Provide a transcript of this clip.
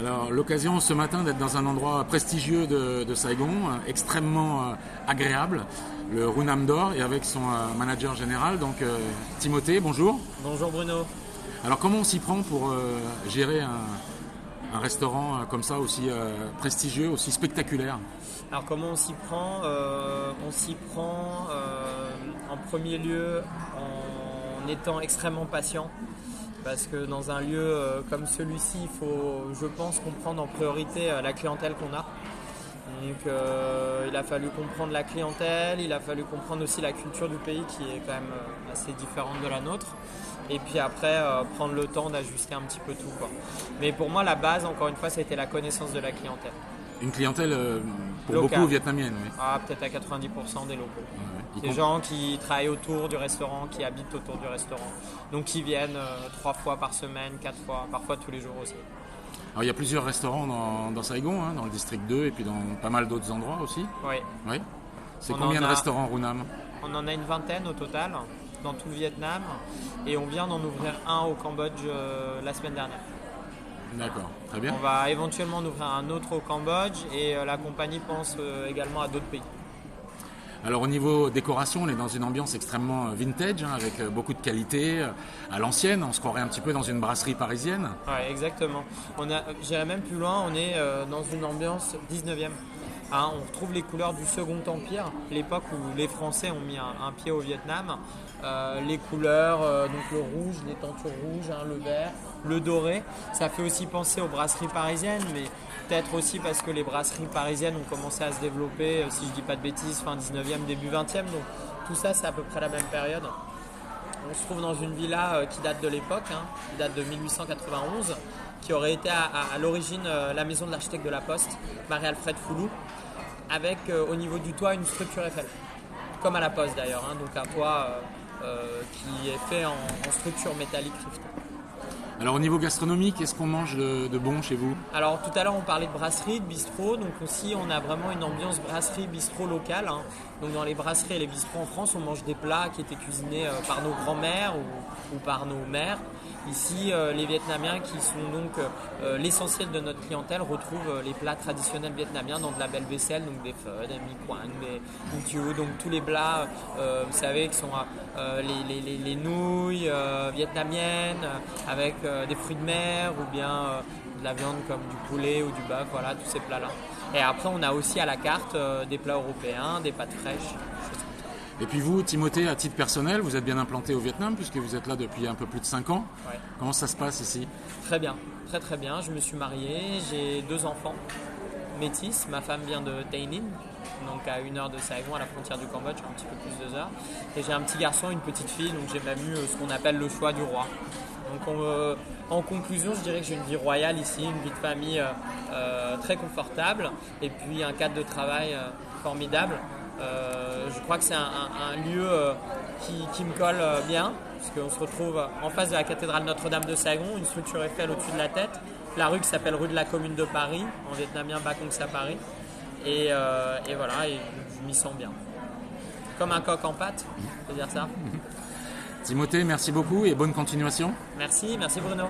Alors, l'occasion ce matin d'être dans un endroit prestigieux de Saigon, extrêmement agréable, le Runam d'Or, et avec son manager général, donc Timothée, bonjour. Bonjour Bruno. Alors, comment on s'y prend pour gérer un restaurant comme ça, aussi prestigieux, aussi spectaculaire? Alors comment on s'y prend On s'y prend en premier lieu en étant extrêmement patient. Parce que dans un lieu comme celui-ci, il faut, je pense, comprendre en priorité la clientèle qu'on a. Donc il a fallu comprendre la clientèle, il a fallu comprendre aussi la culture du pays qui est quand même assez différente de la nôtre. Et puis après, prendre le temps d'ajuster un petit peu tout, quoi. Mais pour moi, la base, encore une fois, c'était la connaissance de la clientèle. Une clientèle pour Locale. Beaucoup vietnamienne, oui. Peut-être à 90% des locaux. Ouais. Des gens qui travaillent autour du restaurant, qui habitent autour du restaurant. Donc qui viennent 3 fois par semaine, 4 fois, parfois tous les jours aussi. Alors, il y a plusieurs restaurants dans Saigon, dans le district 2 et puis dans pas mal d'autres endroits aussi. Oui. C'est combien de restaurants Runam? On en a une vingtaine au total dans tout le Vietnam et on vient d'en ouvrir un au Cambodge la semaine dernière. D'accord, très bien. On va éventuellement en ouvrir un autre au Cambodge et la compagnie pense également à d'autres pays. Alors au niveau décoration, on est dans une ambiance extrêmement vintage, avec beaucoup de qualité, à l'ancienne. On se croirait un petit peu dans une brasserie parisienne. Oui, exactement. J'irais même plus loin, on est dans une ambiance 19e. On retrouve les couleurs du Second Empire, l'époque où les Français ont mis un pied au Vietnam. Les couleurs, donc le rouge, les tentures rouges, le vert, le doré. Ça fait aussi penser aux brasseries parisiennes, mais peut-être aussi parce que les brasseries parisiennes ont commencé à se développer, si je ne dis pas de bêtises, fin 19e, début 20e. Donc tout ça, c'est à peu près la même période. On se trouve dans une villa qui date de l'époque, qui date de 1891, qui aurait été à l'origine la maison de l'architecte de la Poste, Marie-Alfred Foulou, avec au niveau du toit une structure Eiffel, comme à la Poste d'ailleurs, donc un toit qui est fait en structure métallique rift. Alors au niveau gastronomique, qu'est-ce qu'on mange de bon chez vous? Alors tout à l'heure on parlait de brasserie, de bistrot, donc aussi on a vraiment une ambiance brasserie, bistrot locale. Donc dans les brasseries et les bistrots en France, on mange des plats qui étaient cuisinés par nos grands-mères ou par nos mères. Ici, les Vietnamiens qui sont donc l'essentiel de notre clientèle retrouvent les plats traditionnels vietnamiens dans de la belle vaisselle, donc des pho, des mi quang, des Minh Chieu, donc tous les plats, vous savez, qui sont les nouilles vietnamiennes avec des fruits de mer ou bien de la viande comme du poulet ou du bœuf, voilà, tous ces plats-là. Et après, on a aussi à la carte des plats européens, des pâtes fraîches. Et puis vous, Timothée, à titre personnel, vous êtes bien implanté au Vietnam puisque vous êtes là depuis un peu plus de 5 ans. Ouais. Comment ça se passe ici? Très bien, très très bien. Je me suis marié, j'ai 2 enfants métis. Ma femme vient de Tay Ninh, donc à 1 heure de Saigon, à la frontière du Cambodge, un petit peu plus de 2 heures. Et j'ai un petit garçon, une petite fille, donc j'ai même eu ce qu'on appelle le choix du roi. Donc en conclusion, je dirais que j'ai une vie royale ici, une vie de famille très confortable et puis un cadre de travail formidable. Je crois que c'est un lieu qui me colle bien, parce qu'on se retrouve en face de la cathédrale Notre-Dame de Saigon, une structure Eiffel au-dessus de la tête, la rue qui s'appelle rue de la Commune de Paris, en vietnamien Ba Công Sa Paris, et voilà, et je m'y sens bien. Comme un coq en pâte, on peut dire ça. Timothée, merci beaucoup et bonne continuation. Merci Bruno.